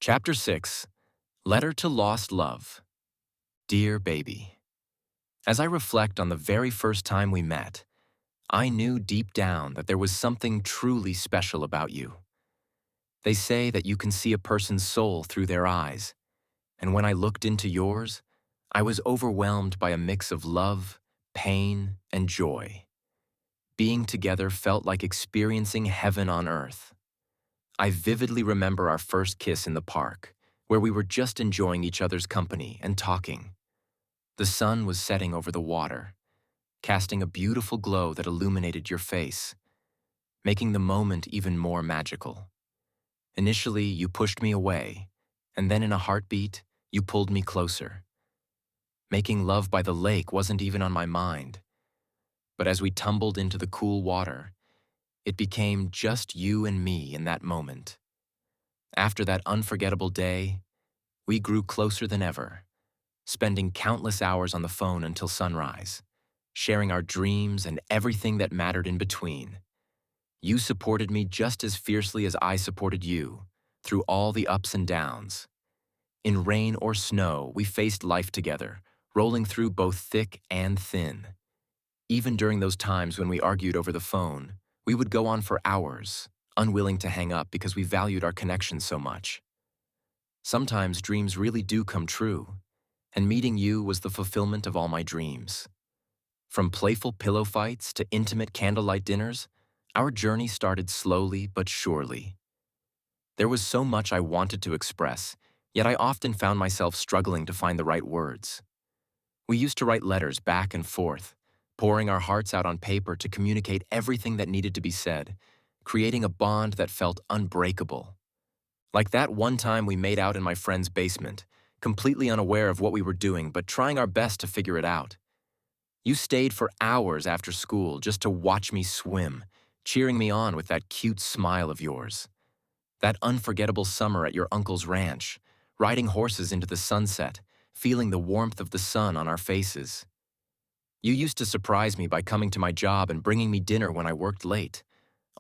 Chapter 6, Letter to Lost Love. Dear Baby, as I reflect on the very first time we met, I knew deep down that there was something truly special about you. They say that you can see a person's soul through their eyes, and when I looked into yours, I was overwhelmed by a mix of love, pain, and joy. Being together felt like experiencing heaven on earth. I vividly remember our first kiss in the park, where we were just enjoying each other's company and talking. The sun was setting over the water, casting a beautiful glow that illuminated your face, making the moment even more magical. Initially, you pushed me away, and then in a heartbeat, you pulled me closer. Making love by the lake wasn't even on my mind, but as we tumbled into the cool water, it became just you and me in that moment. After that unforgettable day, we grew closer than ever, spending countless hours on the phone until sunrise, sharing our dreams and everything that mattered in between. You supported me just as fiercely as I supported you, through all the ups and downs. In rain or snow, we faced life together, rolling through both thick and thin. Even during those times when we argued over the phone, we would go on for hours, unwilling to hang up because we valued our connection so much. Sometimes dreams really do come true, and meeting you was the fulfillment of all my dreams. From playful pillow fights to intimate candlelight dinners, our journey started slowly but surely. There was so much I wanted to express, yet I often found myself struggling to find the right words. We used to write letters back and forth, pouring our hearts out on paper to communicate everything that needed to be said, creating a bond that felt unbreakable. Like that one time we made out in my friend's basement, completely unaware of what we were doing but trying our best to figure it out. You stayed for hours after school just to watch me swim, cheering me on with that cute smile of yours. That unforgettable summer at your uncle's ranch, riding horses into the sunset, feeling the warmth of the sun on our faces. You used to surprise me by coming to my job and bringing me dinner when I worked late,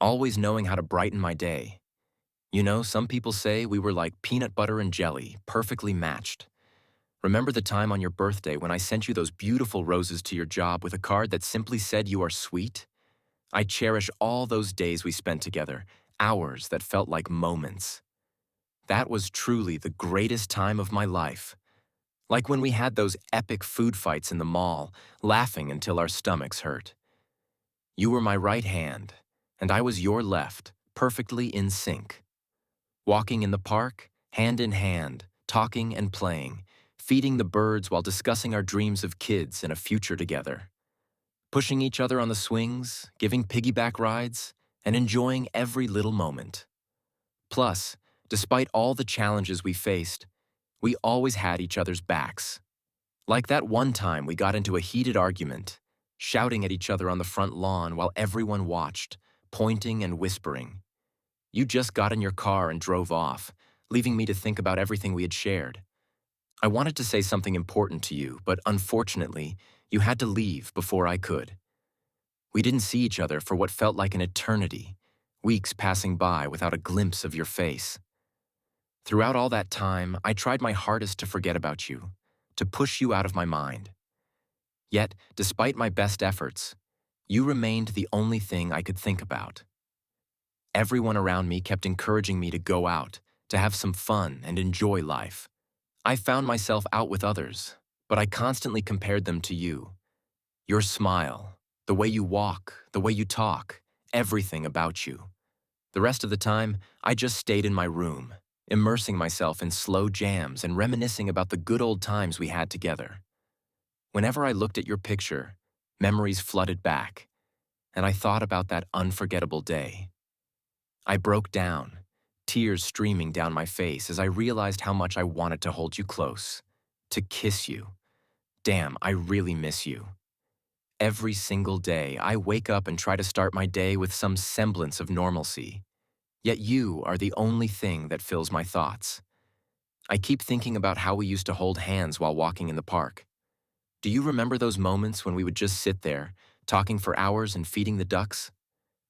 always knowing how to brighten my day. You know, some people say we were like peanut butter and jelly, perfectly matched. Remember the time on your birthday when I sent you those beautiful roses to your job with a card that simply said you are sweet? I cherish all those days we spent together, hours that felt like moments. That was truly the greatest time of my life. Like when we had those epic food fights in the mall, laughing until our stomachs hurt. You were my right hand, and I was your left, perfectly in sync. Walking in the park, hand in hand, talking and playing, feeding the birds while discussing our dreams of kids and a future together. Pushing each other on the swings, giving piggyback rides, and enjoying every little moment. Plus, despite all the challenges we faced, we always had each other's backs. Like that one time we got into a heated argument, shouting at each other on the front lawn while everyone watched, pointing and whispering. You just got in your car and drove off, leaving me to think about everything we had shared. I wanted to say something important to you, but unfortunately, you had to leave before I could. We didn't see each other for what felt like an eternity, weeks passing by without a glimpse of your face. Throughout all that time, I tried my hardest to forget about you, to push you out of my mind. Yet, despite my best efforts, you remained the only thing I could think about. Everyone around me kept encouraging me to go out, to have some fun and enjoy life. I found myself out with others, but I constantly compared them to you. Your smile, the way you walk, the way you talk, everything about you. The rest of the time, I just stayed in my room, immersing myself in slow jams and reminiscing about the good old times we had together. Whenever I looked at your picture, memories flooded back, and I thought about that unforgettable day. I broke down, tears streaming down my face as I realized how much I wanted to hold you close, to kiss you. Damn, I really miss you. Every single day, I wake up and try to start my day with some semblance of normalcy. Yet you are the only thing that fills my thoughts. I keep thinking about how we used to hold hands while walking in the park. Do you remember those moments when we would just sit there, talking for hours and feeding the ducks?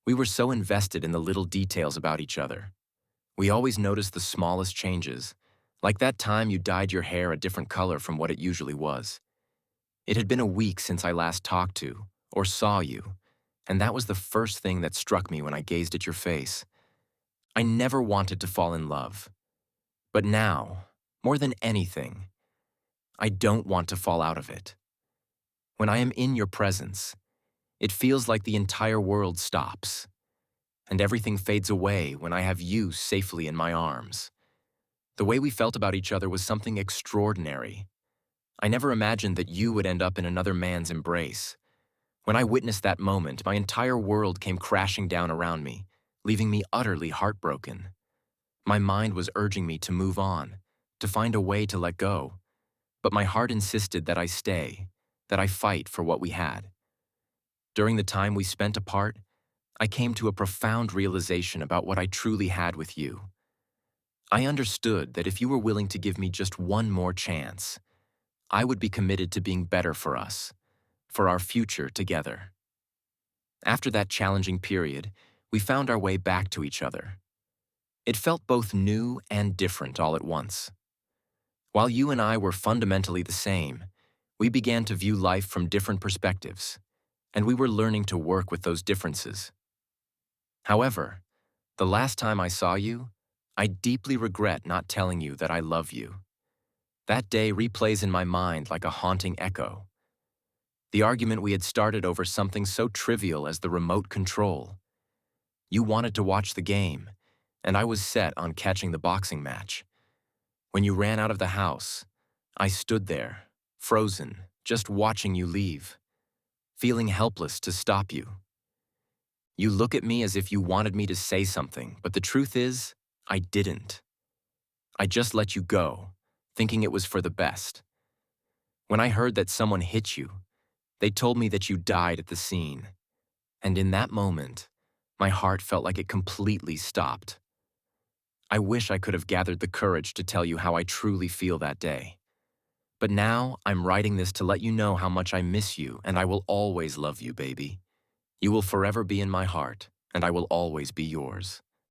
We were so invested in the little details about each other. We always noticed the smallest changes, Like that time you dyed your hair a different color from what it usually was. It had been a week since I last talked to, or saw you, and that was the first thing that struck me when I gazed at your face. I never wanted to fall in love. But now, more than anything, I don't want to fall out of it. When I am in your presence, it feels like the entire world stops, and everything fades away when I have you safely in my arms. The way we felt about each other was something extraordinary. I never imagined that you would end up in another man's embrace. When I witnessed that moment, my entire world came crashing down around me, leaving me utterly heartbroken. My mind was urging me to move on, to find a way to let go, but my heart insisted that I stay, that I fight for what we had. During the time we spent apart, I came to a profound realization about what I truly had with you. I understood that if you were willing to give me just one more chance, I would be committed to being better for us, for our future together. After that challenging period, we found our way back to each other. It felt both new and different all at once. While you and I were fundamentally the same, we began to view life from different perspectives, and we were learning to work with those differences. However, the last time I saw you, I deeply regret not telling you that I love you. That day replays in my mind like a haunting echo. The argument we had started over something so trivial as the remote control. You wanted to watch the game, and I was set on catching the boxing match. When you ran out of the house, I stood there, frozen, just watching you leave, feeling helpless to stop you. You look at me as if you wanted me to say something, but the truth is, I didn't. I just let you go, thinking it was for the best. When I heard that someone hit you, they told me that you died at the scene. And in that moment, my heart felt like it completely stopped. I wish I could have gathered the courage to tell you how I truly feel that day. But now I'm writing this to let you know how much I miss you, and I will always love you, baby. You will forever be in my heart, and I will always be yours.